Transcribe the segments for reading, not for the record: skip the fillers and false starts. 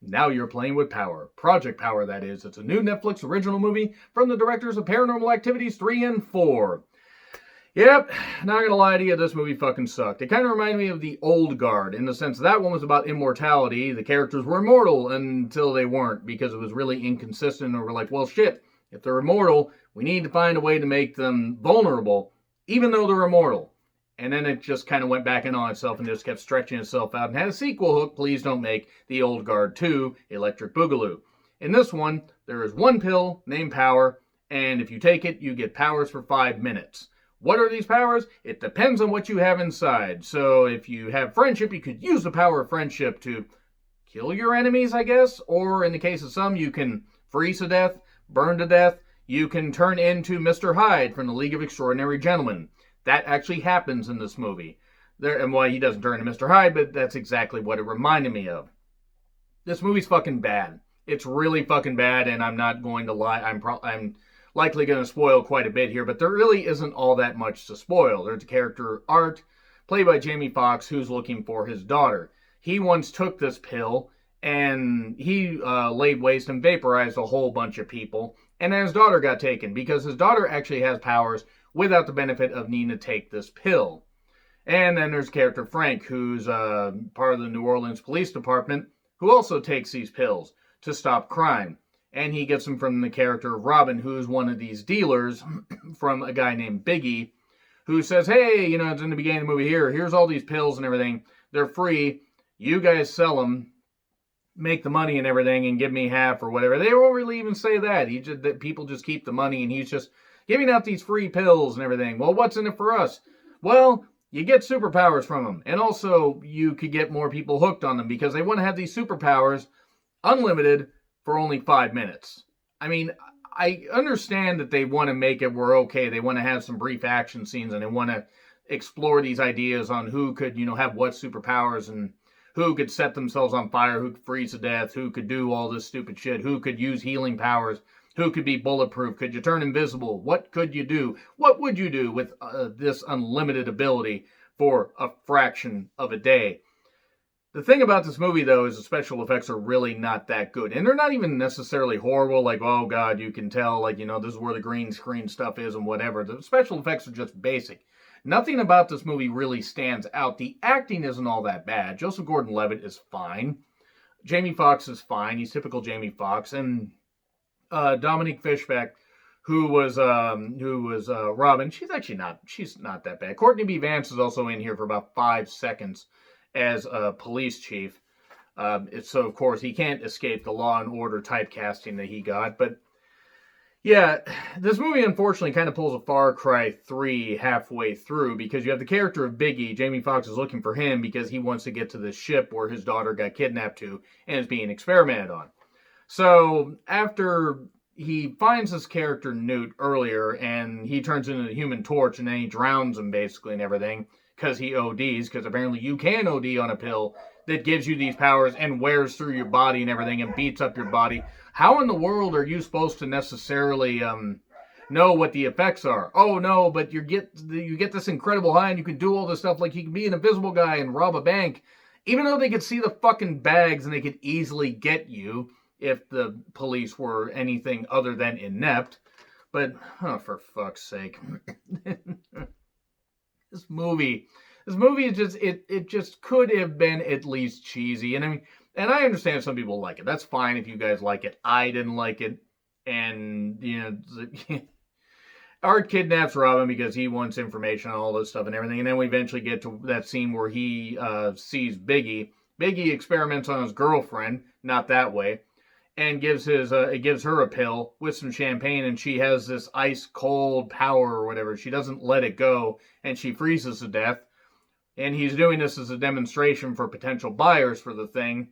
Now You're Playing with Power. Project Power, that is. It's a new Netflix original movie from the directors of Paranormal Activities 3 and 4. Yep, not gonna lie to you, this movie fucking sucked. It kind of reminded me of The Old Guard, in the sense that one was about immortality. The characters were immortal until they weren't, because it was really inconsistent, and we're like, well, shit, if they're immortal, we need to find a way to make them vulnerable, even though they're immortal. And then it just kind of went back in on itself and just kept stretching itself out and had a sequel hook. Please don't make The Old Guard 2 Electric Boogaloo. In this one, there is one pill named Power, and if you take it, you get powers for 5 minutes. What are these powers? It depends on what you have inside. So if you have friendship, you could use the power of friendship to kill your enemies, I guess. Or in the case of some, you can freeze to death, burn to death. You can turn into Mr. Hyde from the League of Extraordinary Gentlemen. That actually happens in this movie. And why he doesn't turn into Mr. Hyde, but that's exactly what it reminded me of. This movie's fucking bad. It's really fucking bad, and I'm not going to lie. I'm likely going to spoil quite a bit here, but there really isn't all that much to spoil. There's a character, Art, played by Jamie Foxx, who's looking for his daughter. He once took this pill, and he laid waste and vaporized a whole bunch of people, and then his daughter got taken, because his daughter actually has powers without the benefit of needing to take this pill. And then there's character Frank, who's part of the New Orleans Police Department, who also takes these pills to stop crime. And he gets them from the character of Robin, who's one of these dealers from a guy named Biggie, who says, hey, it's in the beginning of the movie here, here's all these pills and everything. They're free. You guys sell them, make the money and everything, and give me half or whatever. They won't really even say that. That people just keep the money, and he's just giving out these free pills and everything. Well, what's in it for us? Well, you get superpowers from them. And also, you could get more people hooked on them because they want to have these superpowers unlimited for only 5 minutes. I mean, I understand that they want to make it where, okay, they want to have some brief action scenes and they want to explore these ideas on who could, have what superpowers and who could set themselves on fire, who could freeze to death, who could do all this stupid shit, who could use healing powers, who could be bulletproof, could you turn invisible, what could you do, what would you do with this unlimited ability for a fraction of a day. The thing about this movie, though, is the special effects are really not that good. And they're not even necessarily horrible, like, oh, God, you can tell, like, this is where the green screen stuff is and whatever. The special effects are just basic. Nothing about this movie really stands out. The acting isn't all that bad. Joseph Gordon-Levitt is fine. Jamie Foxx is fine. He's typical Jamie Foxx. And Dominique Fishback, who was Robin, she's not that bad. Courtney B. Vance is also in here for about 5 seconds as a police chief. So, of course, he can't escape the Law and Order typecasting that he got. But, yeah, this movie, unfortunately, kind of pulls a Far Cry 3 halfway through, because you have the character of Biggie. Jamie Foxx is looking for him because he wants to get to the ship where his daughter got kidnapped to and is being experimented on. So, after he finds this character, Newt, earlier, and he turns into the Human Torch, and then he drowns him, basically, and everything, because he ODs, because apparently you can OD on a pill that gives you these powers and wears through your body and everything and beats up your body. How in the world are you supposed to necessarily know what the effects are? Oh, no, but you get this incredible high, and you can do all this stuff, like you can be an invisible guy and rob a bank, even though they could see the fucking bags and they could easily get you if the police were anything other than inept. But, oh, for fuck's sake. This movie is just, it just could have been at least cheesy. And I mean, and I understand some people like it. That's fine if you guys like it. I didn't like it. And, Art kidnaps Robin because he wants information on all this stuff and everything. And then we eventually get to that scene where he sees Biggie. Biggie experiments on his girlfriend, not that way, and gives her a pill with some champagne, and she has this ice cold power or whatever. She doesn't let it go, and she freezes to death. And he's doing this as a demonstration for potential buyers for the thing.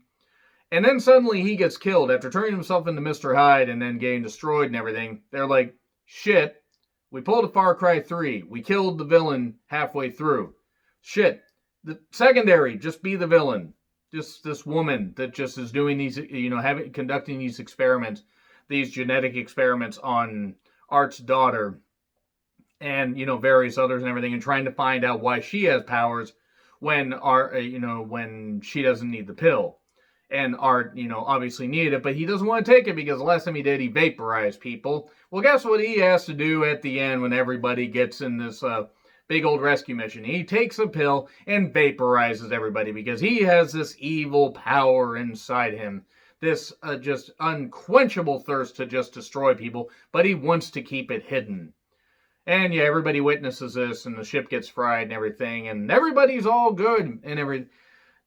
And then suddenly he gets killed after turning himself into Mr. Hyde and then getting destroyed and everything. They're like, shit, we pulled a Far Cry 3. We killed the villain halfway through. Shit, the secondary, just be the villain. Just this woman that just is doing these, conducting these experiments, these genetic experiments on Art's daughter and, various others and everything, and trying to find out why she has powers when when she doesn't need the pill. And Art, obviously needed it, but he doesn't want to take it because the last time he did, he vaporized people. Well, guess what he has to do at the end when everybody gets in this big old rescue mission? He takes a pill and vaporizes everybody because he has this evil power inside him. This just unquenchable thirst to just destroy people, but he wants to keep it hidden. And yeah, everybody witnesses this, and the ship gets fried and everything, and everybody's all good. And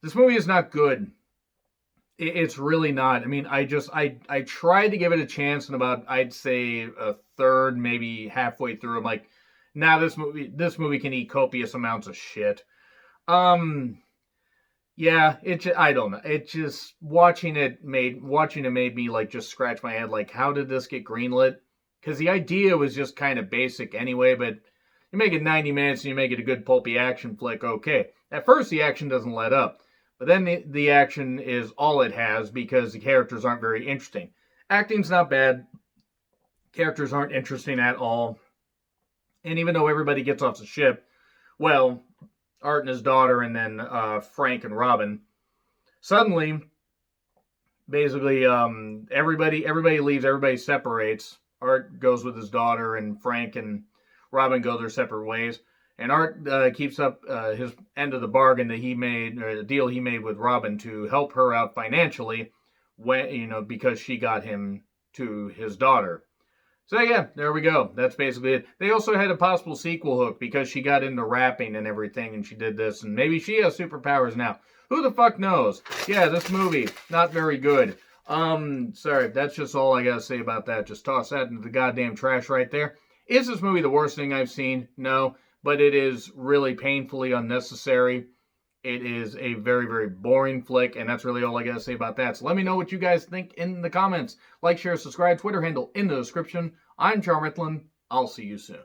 this movie is not good. It's really not. I mean, I tried to give it a chance, and about, I'd say, a third, maybe halfway through, I'm like, nah, this movie can eat copious amounts of shit. Yeah, I don't know. It just, watching it made me like just scratch my head, like, how did this get greenlit? Because the idea was just kind of basic anyway, but you make it 90 minutes and you make it a good pulpy action flick, okay. At first, the action doesn't let up. But then the action is all it has because the characters aren't very interesting. Acting's not bad. Characters aren't interesting at all. And even though everybody gets off the ship, well, Art and his daughter and then Frank and Robin, suddenly, basically, everybody leaves, everybody separates. Art goes with his daughter and Frank and Robin go their separate ways. And Art keeps up his end of the bargain that he made, or the deal he made with Robin to help her out financially, because she got him to his daughter. So yeah, there we go. That's basically it. They also had a possible sequel hook because she got into rapping and everything, and she did this, and maybe she has superpowers now. Who the fuck knows? Yeah, this movie, not very good. Sorry, that's just all I gotta say about that. Just toss that into the goddamn trash right there. Is this movie the worst thing I've seen? No. But it is really painfully unnecessary. It is a very, very boring flick, and that's really all I got to say about that. So let me know what you guys think in the comments. Like, share, subscribe, Twitter handle in the description. I'm Charm Ritlin. I'll see you soon.